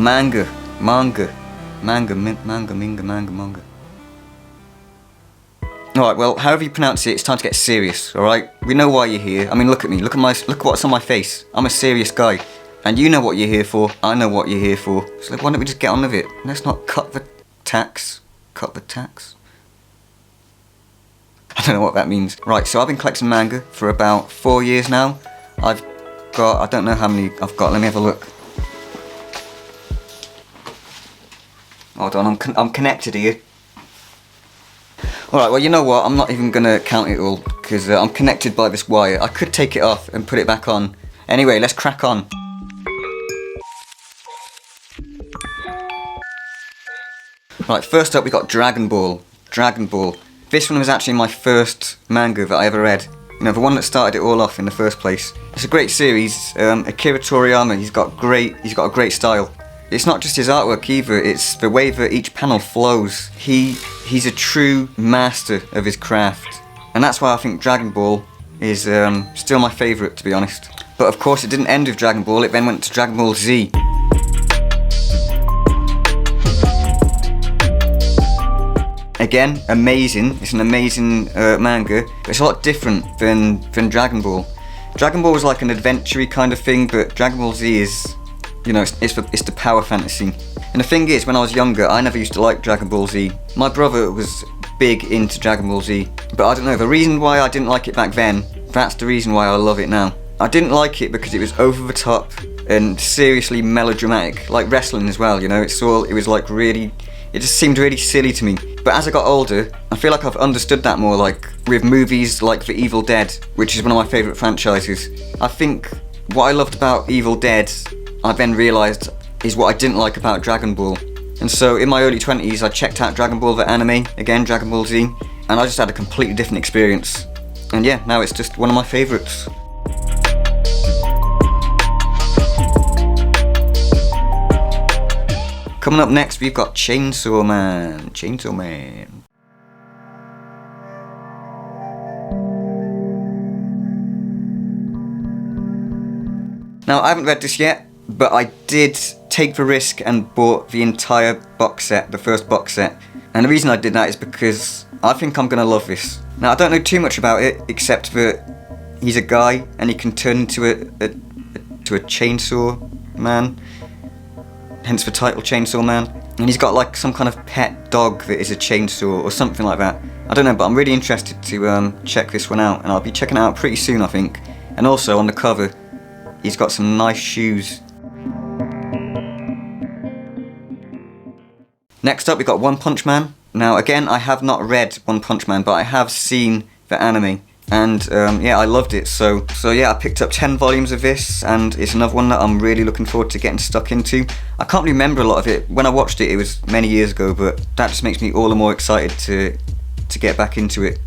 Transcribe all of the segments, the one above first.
Manga. Manga. Alright, well, however you pronounce it, it's time to get serious, alright? We know why you're here. I mean, look at me. Look what's on my face. I'm a serious guy. And you know what you're here for. I know what you're here for. So why don't we just get on with it? Let's not cut the tax. Cut the tax? I don't know what that means. Right, so I've been collecting manga for about 4 years now. I don't know how many I've got. Let me have a look. Hold on, I'm connected here. Alright, well, you know what? I'm not even going to count it all, because I'm connected by this wire. I could take it off and put it back on. Anyway, let's crack on. Right, first up we got Dragon Ball. Dragon Ball. This one was actually my first manga that I ever read. You know, the one that started it all off in the first place. It's a great series. Akira Toriyama, he's got a great style. It's not just his artwork either, it's the way that each panel flows. He's a true master of his craft. And that's why I think Dragon Ball is still my favourite, to be honest. But of course it didn't end with Dragon Ball, it then went to Dragon Ball Z. Again, amazing. It's an amazing manga. But it's a lot different than Dragon Ball. Dragon Ball was like an adventure-y kind of thing, but Dragon Ball Z is, you know, it's the power fantasy. And the thing is, when I was younger, I never used to like Dragon Ball Z. My brother was big into Dragon Ball Z, but I don't know, the reason why I didn't like it back then, that's the reason why I love it now. I didn't like it because it was over the top and seriously melodramatic, like wrestling as well, you know, it just seemed really silly to me. But as I got older, I feel like I've understood that more, like with movies like The Evil Dead, which is one of my favourite franchises. I think what I loved about Evil Dead, I then realised, is what I didn't like about Dragon Ball. And so in my early 20s, I checked out Dragon Ball the anime, again Dragon Ball Z, and I just had a completely different experience. And yeah, now it's just one of my favourites. Coming up next, we've got Chainsaw Man. Chainsaw Man. Now, I haven't read this yet, but I did take the risk and bought the entire box set, the first box set. And the reason I did that is because I think I'm gonna love this. Now, I don't know too much about it, except that he's a guy and he can turn into a chainsaw man. Hence the title, Chainsaw Man. And he's got like some kind of pet dog that is a chainsaw or something like that. I don't know, but I'm really interested to check this one out, and I'll be checking it out pretty soon, I think. And also on the cover, he's got some nice shoes. Next up, we've got One Punch Man. Now again, I have not read One Punch Man, but I have seen the anime. And yeah, I loved it, so yeah, I picked up 10 volumes of this, and it's another one that I'm really looking forward to getting stuck into. I can't remember a lot of it. When I watched it, it was many years ago, but that just makes me all the more excited to get back into it.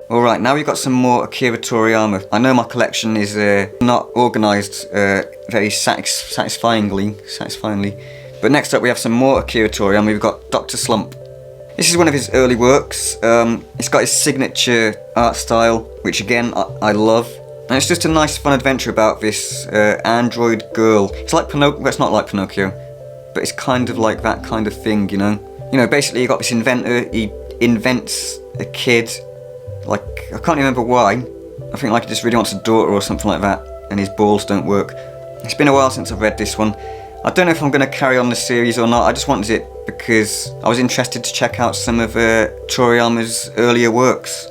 Alright, now we've got some more Akira Toriyama. I know my collection is not organised very satisfyingly, but next up we have some more Akira Toriyama. We've got Dr. Slump. This is one of his early works. It's got his signature art style, which again I love. And it's just a nice fun adventure about this android girl. It's like Pinocchio, well, it's not like Pinocchio, but it's kind of like that kind of thing, you know? You know, basically you got this inventor, he invents a kid. Like, I can't remember why. I think like he just really wants a daughter or something like that, and his balls don't work. It's been a while since I've read this one. I don't know if I'm going to carry on the series or not. I just wanted it because I was interested to check out some of Toriyama's earlier works.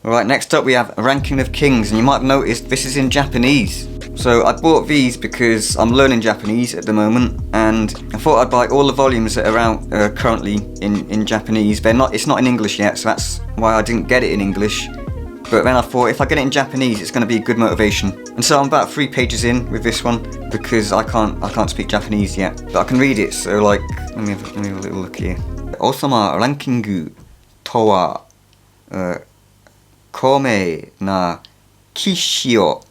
Alright, next up we have Ranking of Kings, and you might have noticed this is in Japanese. So I bought these because I'm learning Japanese at the moment, and I thought I'd buy all the volumes that are out currently in Japanese. It's not in English yet, so that's why I didn't get it in English. But then I thought if I get it in Japanese, it's going to be a good motivation. And so I'm about 3 pages in with this one because I can't speak Japanese yet, but I can read it. So like, let me have a little look here. Osama rankingu to wa Kome na Kishio.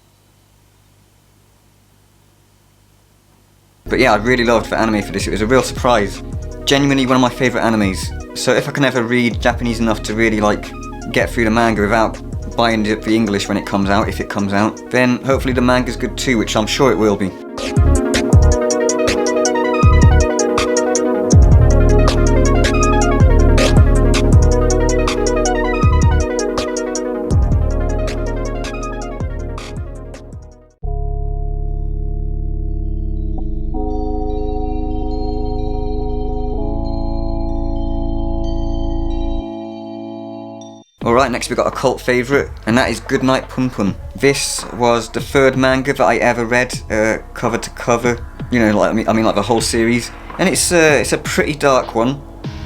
But yeah, I really loved the anime for this. It was a real surprise. Genuinely one of my favourite animes. So if I can ever read Japanese enough to really like get through the manga without buying the English when it comes out, if it comes out, then hopefully the manga's good too, which I'm sure it will be. Alright, next we've got a cult favourite, and that is Goodnight Pun Pun. This was the third manga that I ever read, cover to cover. You know, like I mean like the whole series. And it's a pretty dark one,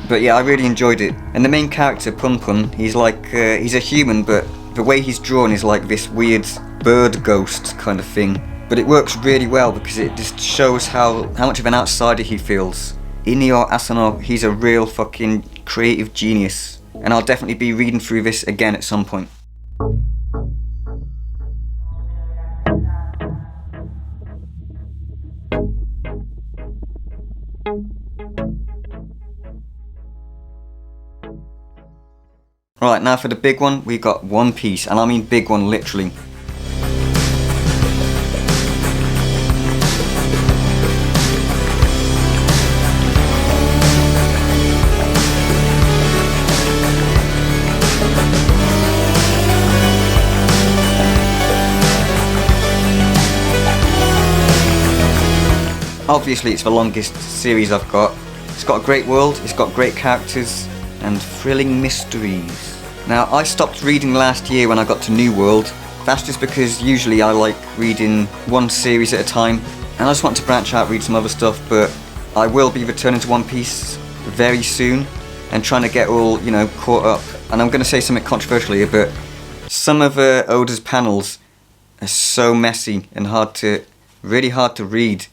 but yeah, I really enjoyed it. And the main character, Pun Pun, he's like, he's a human, but the way he's drawn is like this weird bird ghost kind of thing. But it works really well because it just shows how much of an outsider he feels. Inio Asano, he's a real fucking creative genius. And I'll definitely be reading through this again at some point. Right, now for the big one, we got One Piece, and I mean big one literally. Obviously it's the longest series I've got. It's got a great world, it's got great characters, and thrilling mysteries. Now, I stopped reading last year when I got to New World. That's just because usually I like reading one series at a time, and I just want to branch out, read some other stuff, but I will be returning to One Piece very soon, and trying to get all, you know, caught up. And I'm going to say something controversial here, but some of Oda's panels are so messy and really hard to read.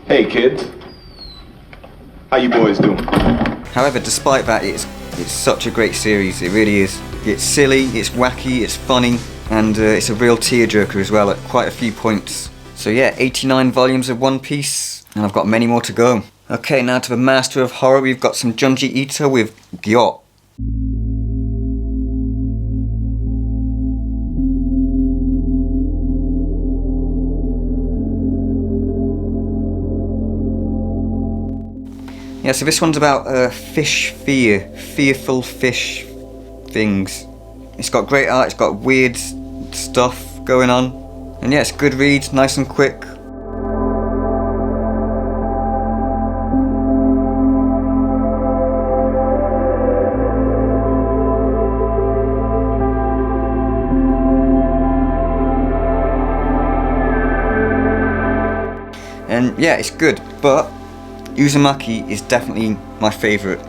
Hey kids, how you boys doing? However, despite that, it's such a great series, it really is. It's silly, it's wacky, it's funny, and it's a real tearjerker as well at quite a few points. So yeah, 89 volumes of One Piece, and I've got many more to go. Okay, now to the master of horror, we've got some Junji Ito with Gyo. Yeah, so this one's about fearful fish things. It's got great art, it's got weird stuff going on. And yeah, it's a good read, nice and quick. And yeah, it's good, but Uzumaki is definitely my favourite.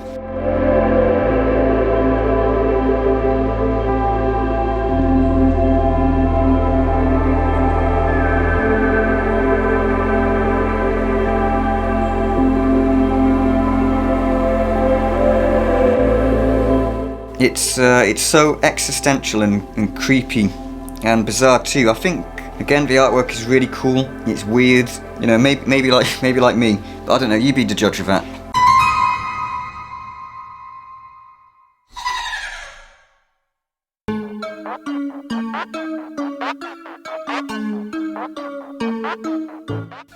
It's so existential and creepy and bizarre too. I think again the artwork is really cool. It's weird, you know, maybe like me. But I don't know, you be the judge of that.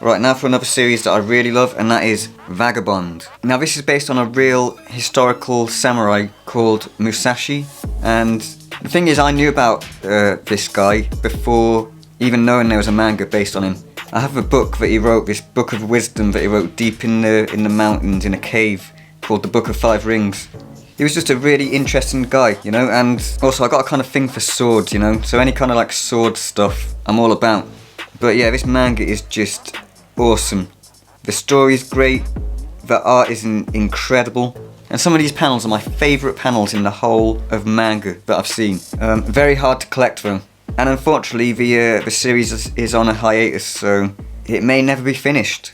Right, now for another series that I really love, and that is Vagabond. Now this is based on a real historical samurai called Musashi, and the thing is I knew about this guy before even knowing there was a manga based on him. I have a book that he wrote, this book of wisdom that he wrote deep in the mountains in a cave called the Book of Five Rings. He was just a really interesting guy, you know, and also I got a kind of thing for swords, you know, so any kind of like sword stuff I'm all about. But yeah, this manga is just awesome. The story's great, the art is incredible, and some of these panels are my favourite panels in the whole of manga that I've seen. Very hard to collect though. And unfortunately the series is on a hiatus, so it may never be finished.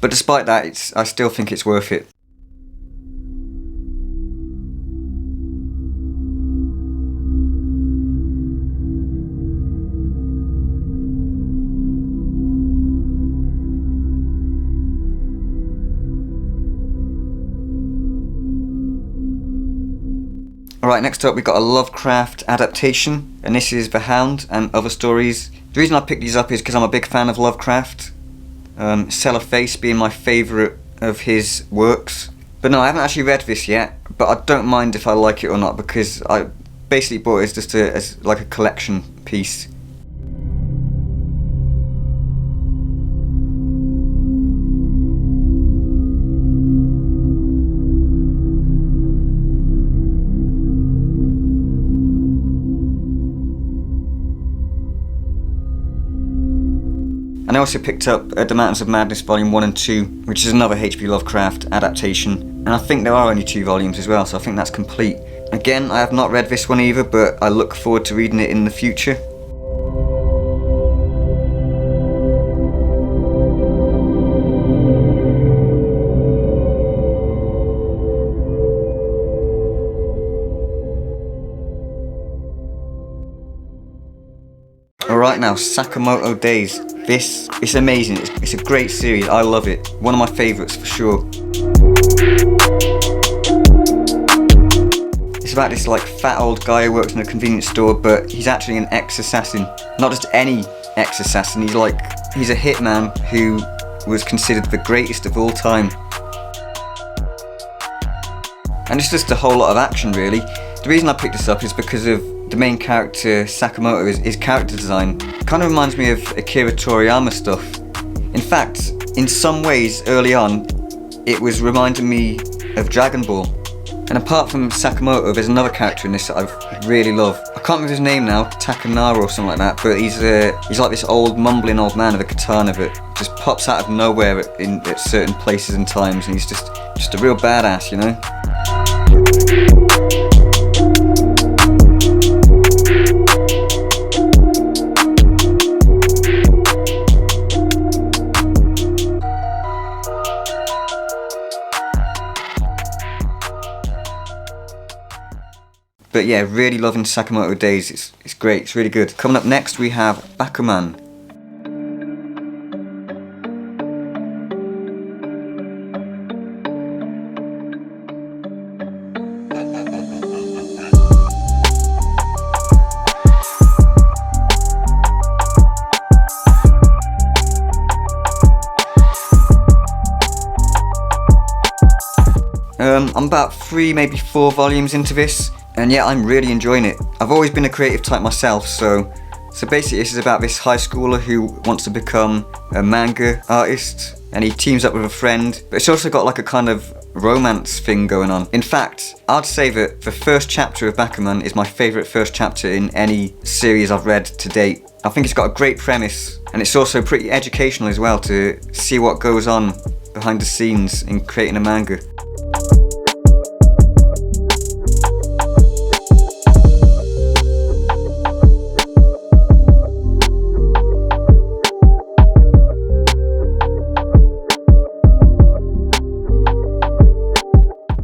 But despite that, I still think it's worth it. Alright, next up we've got a Lovecraft adaptation, and this is The Hound and Other Stories. The reason I picked these up is because I'm a big fan of Lovecraft, Face being my favourite of his works. But no, I haven't actually read this yet, but I don't mind if I like it or not, because I basically bought it as just as like a collection piece. And I also picked up The Mountains of Madness Volume 1 and 2, which is another H.P. Lovecraft adaptation. And I think there are only 2 volumes as well, so I think that's complete. Again, I have not read this one either, but I look forward to reading it in the future. Alright now, Sakamoto Days. This is amazing, it's a great series, I love it. One of my favourites for sure. It's about this like fat old guy who works in a convenience store, but he's actually an ex-assassin. Not just any ex-assassin, he's a hitman who was considered the greatest of all time. And it's just a whole lot of action really. The reason I picked this up is because of the main character, Sakamoto, his character design kind of reminds me of Akira Toriyama stuff. In fact, in some ways early on, it was reminding me of Dragon Ball. And apart from Sakamoto, there's another character in this that I really love. I can't remember his name now, Takanara or something like that, but he's like this old mumbling old man with a katana that just pops out of nowhere at certain places and times, and he's just a real badass, you know? But yeah, really loving Sakamoto Days, it's great, it's really good. Coming up next we have Bakuman. I'm about 3, maybe 4 volumes into this. And yeah, I'm really enjoying it. I've always been a creative type myself, so basically this is about this high schooler who wants to become a manga artist, and he teams up with a friend, but it's also got like a kind of romance thing going on. In fact, I'd say that the first chapter of Bakuman is my favourite first chapter in any series I've read to date. I think it's got a great premise, and it's also pretty educational as well to see what goes on behind the scenes in creating a manga.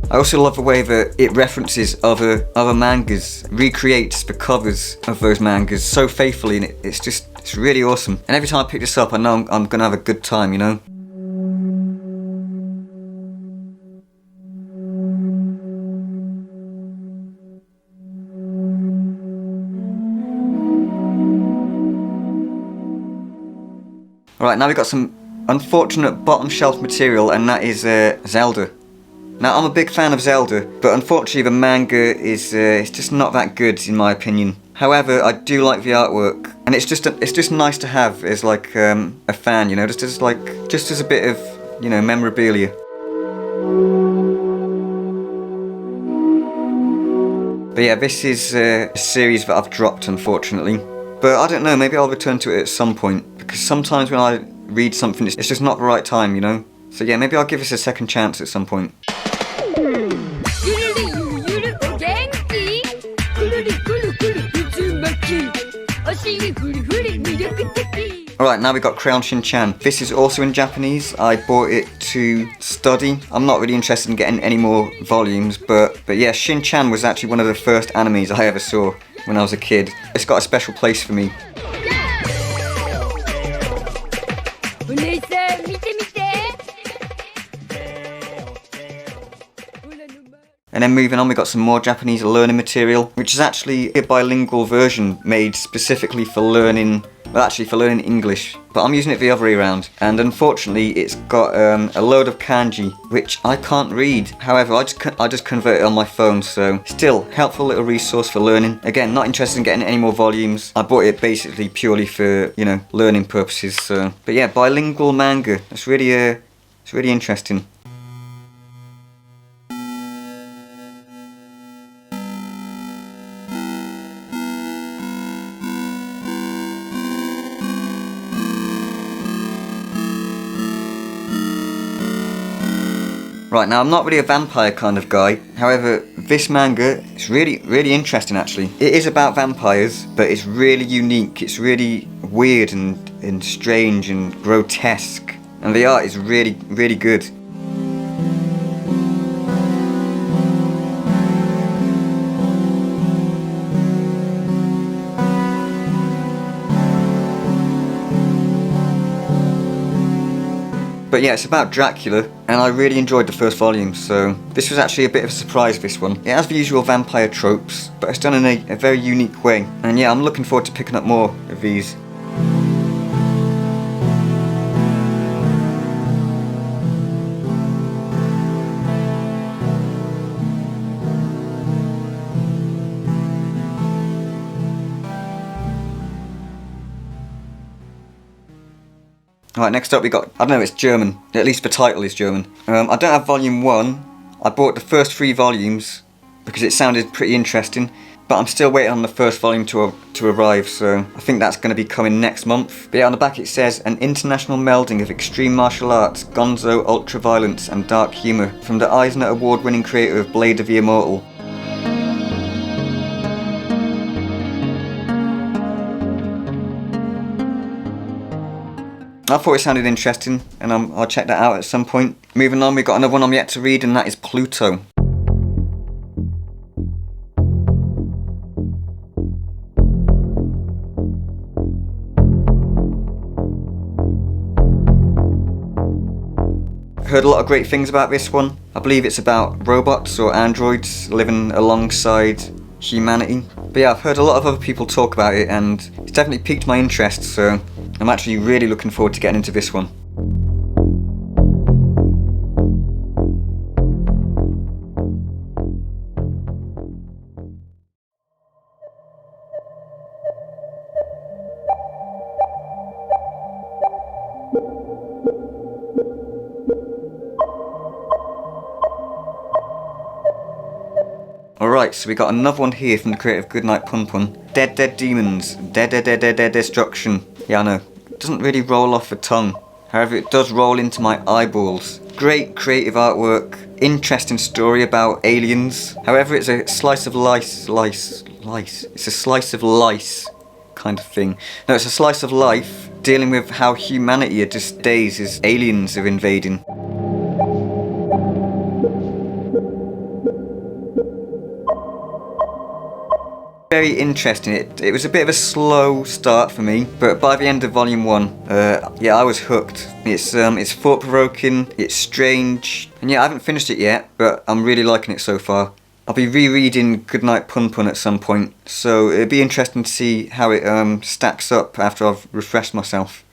I also love the way that it references other mangas, recreates the covers of those mangas so faithfully, and it's really awesome. And every time I pick this up, I know I'm gonna have a good time, you know? Alright, now we've got some unfortunate bottom shelf material, and that is Zelda. Now, I'm a big fan of Zelda, but unfortunately the manga is it's just not that good in my opinion. However, I do like the artwork, and it's just nice to have as like a fan, you know, just as a bit of, you know, memorabilia. But yeah, this is a series that I've dropped, unfortunately. But I don't know, maybe I'll return to it at some point, because sometimes when I read something, it's just not the right time, you know? So yeah, maybe I'll give this a second chance at some point. Alright, now we got Crayon Shin-chan. This is also in Japanese. I bought it to study. I'm not really interested in getting any more volumes, but yeah, Shin-chan was actually one of the first animes I ever saw when I was a kid. It's got a special place for me. And then moving on, we got some more Japanese learning material, which is actually a bilingual version made specifically for learning, well, actually for learning English. But I'm using it the other way around. And unfortunately, it's got a load of kanji, which I can't read. However, I just convert it on my phone, so still helpful little resource for learning. Again, not interested in getting any more volumes. I bought it basically purely for, you know, learning purposes. So, but yeah, bilingual manga. It's really interesting. Right, now I'm not really a vampire kind of guy. However, this manga is really interesting actually. It is about vampires, but it's really unique. It's really weird and strange and grotesque. And the art is really good. But yeah, it's about Dracula, and I really enjoyed the first volume, so this was actually a bit of a surprise, this one. It has the usual vampire tropes, but it's done in a very unique way. And yeah, I'm looking forward to picking up more of these. Right, next up we got, I don't know, it's German. At least the title is German. I don't have volume 1. I bought the first 3 volumes because it sounded pretty interesting. But I'm still waiting on the first volume to arrive, so I think that's going to be coming next month. But yeah, on the back it says, an international melding of extreme martial arts, gonzo, ultra-violence and dark humour from the Eisner Award-winning creator of Blade of the Immortal. I thought it sounded interesting, and I'll check that out at some point. Moving on, we've got another one I'm yet to read, and that is Pluto. Heard a lot of great things about this one. I believe it's about robots or androids living alongside humanity. But yeah, I've heard a lot of other people talk about it, and it's definitely piqued my interest, so I'm actually really looking forward to getting into this one. Alright, so we got another one here from the creator of Goodnight Pun Pun. Dead Demons. Dededede Destruction. Yeah, I know. It doesn't really roll off the tongue. However, it does roll into my eyeballs. Great creative artwork. Interesting story about aliens. However, it's a slice of lice. It's a slice of lice kind of thing. No, it's a slice of life dealing with how humanity are just days as aliens are invading. Very interesting. It was a bit of a slow start for me, but by the end of volume 1, yeah, I was hooked. It's thought-provoking, it's strange, and yeah, I haven't finished it yet, but I'm really liking it so far. I'll be rereading Goodnight Pun Pun at some point, so it'd be interesting to see how it stacks up after I've refreshed myself.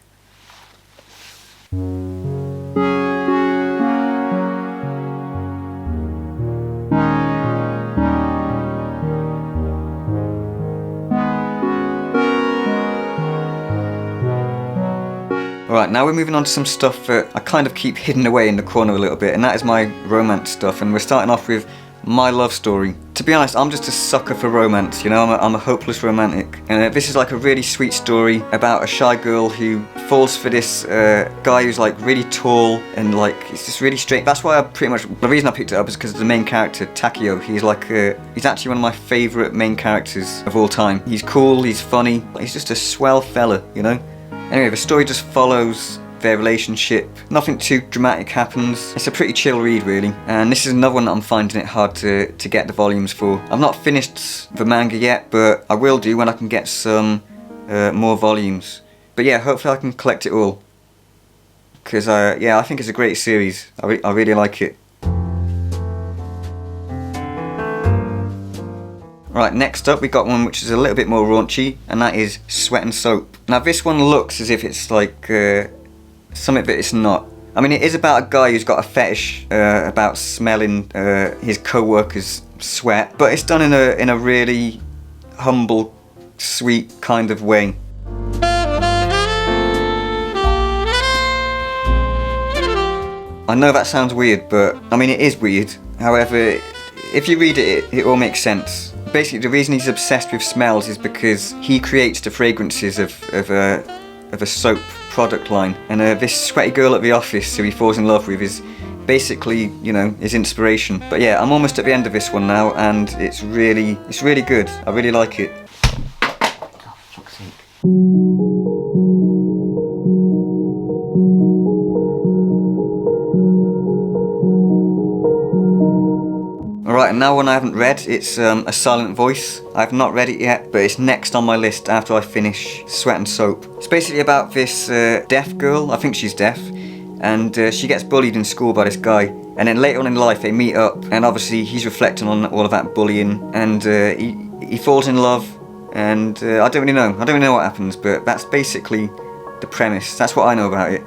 Alright, now we're moving on to some stuff that I kind of keep hidden away in the corner a little bit, and that is my romance stuff, and we're starting off with my love story. To be honest, I'm just a sucker for romance, you know, I'm a hopeless romantic. And this is like a really sweet story about a shy girl who falls for this guy who's like really tall and like, it's just really straight. That's why the reason I picked it up is because of the main character, Takeo. He's actually one of my favourite main characters of all time. He's cool, he's funny, he's just a swell fella, you know? Anyway, the story just follows their relationship. Nothing too dramatic happens. It's a pretty chill read, really. And this is another one that I'm finding it hard to get the volumes for. I've not finished the manga yet, but I will do when I can get some more volumes. But yeah, hopefully I can collect it all. Because yeah, I think it's a great series. I really like it. Right, next up we got one which is a little bit more raunchy, and that is Sweat and Soap. Now this one looks as if it's like something that it's not. I mean, it is about a guy who's got a fetish about smelling his co-workers' sweat, but it's done in a really humble, sweet kind of way. I know that sounds weird, but I mean it is weird. However, if you read it, it all makes sense. Basically, the reason he's obsessed with smells is because he creates the fragrances of a soap product line, and this sweaty girl at the office who he falls in love with is basically, you know, his inspiration. But yeah, I'm almost at the end of this one now, and it's really good. I really like it. Oh, for fuck's sake. Alright, and now one I haven't read, it's A Silent Voice. I've not read it yet, but it's next on my list after I finish Sweat and Soap. It's basically about this deaf girl, I think she's deaf, and she gets bullied in school by this guy. And then later on in life they meet up, and obviously he's reflecting on all of that bullying, and he falls in love, and I don't really know what happens, but that's basically the premise. That's what I know about it.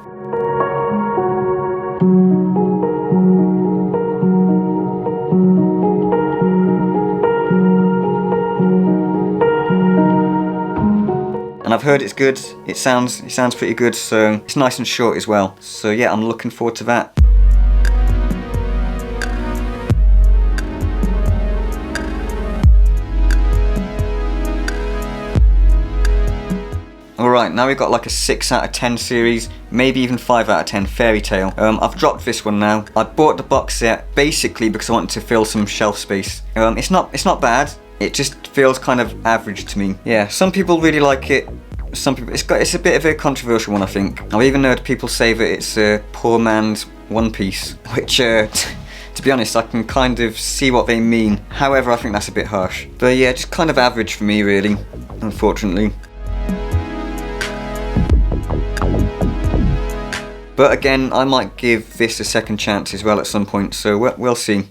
And I've heard it's good. It sounds pretty good, so it's nice and short as well. So yeah, I'm looking forward to that. Alright, now we've got like a 6 out of 10 series, maybe even 5 out of 10 Fairy Tail. I've dropped this one now. I bought the box set basically because I wanted to fill some shelf space. It's not bad. It just feels kind of average to me. Yeah, some people really like it. Some people, it's a bit of a controversial one, I think. I've even heard people say that it's a poor man's One Piece, which, to be honest, I can kind of see what they mean. However, I think that's a bit harsh. But yeah, just kind of average for me, really, unfortunately. But again, I might give this a second chance as well at some point, so we'll see.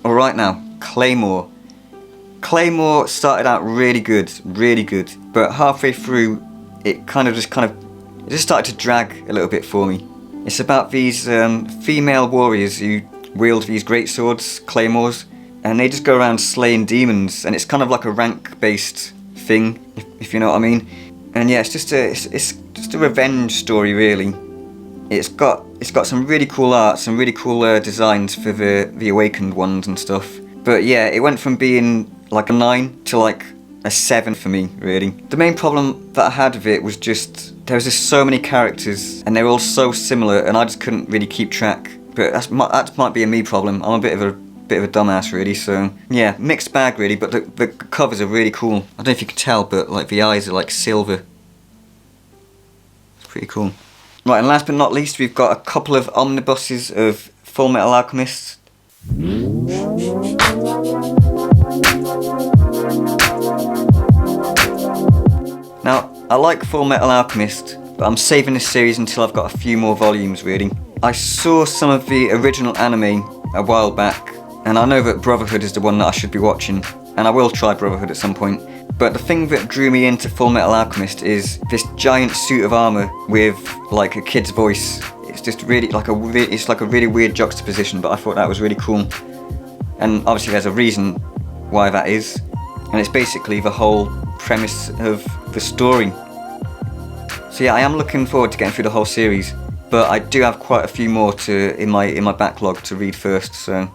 Alright now, Claymore. Claymore started out really good, but halfway through it just started to drag a little bit for me. It's about these female warriors who wield these great swords, claymores, and they just go around slaying demons, and it's kind of like a rank-based thing, if you know what I mean. And yeah, it's just a revenge story, really. It's got some really cool art, some really cool designs for the awakened ones and stuff. But yeah, it went from being like a 9 to like a 7 for me, really. The main problem that I had with it was there was just so many characters, and they were all so similar, and I just couldn't really keep track. But that might be a me problem. I'm a bit of a dumbass, really. So yeah, mixed bag, really. But the covers are really cool. I don't know if you can tell, but like the eyes are like silver. It's pretty cool. Right, and last but not least, we've got a couple of omnibuses of Full Metal Alchemist. Now, I like Full Metal Alchemist, but I'm saving this series until I've got a few more volumes, really. I saw some of the original anime a while back, and I know that Brotherhood is the one that I should be watching, and I will try Brotherhood at some point. But the thing that drew me into Full Metal Alchemist is this giant suit of armour with like a kid's voice. It's just really like a really weird juxtaposition, but I thought that was really cool. And obviously there's a reason why that is, and it's basically the whole premise of the story. So yeah, I am looking forward to getting through the whole series, but I do have quite a few more in my backlog to read first. So,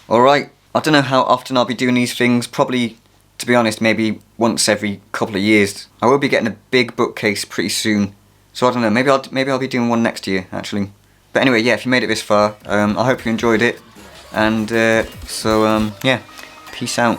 alright, I don't know how often I'll be doing these things. Probably, to be honest, maybe once every couple of years. I will be getting a big bookcase pretty soon, so I don't know. Maybe I'll be doing one next year, actually. But anyway, yeah, if you made it this far, I hope you enjoyed it. And yeah, peace out.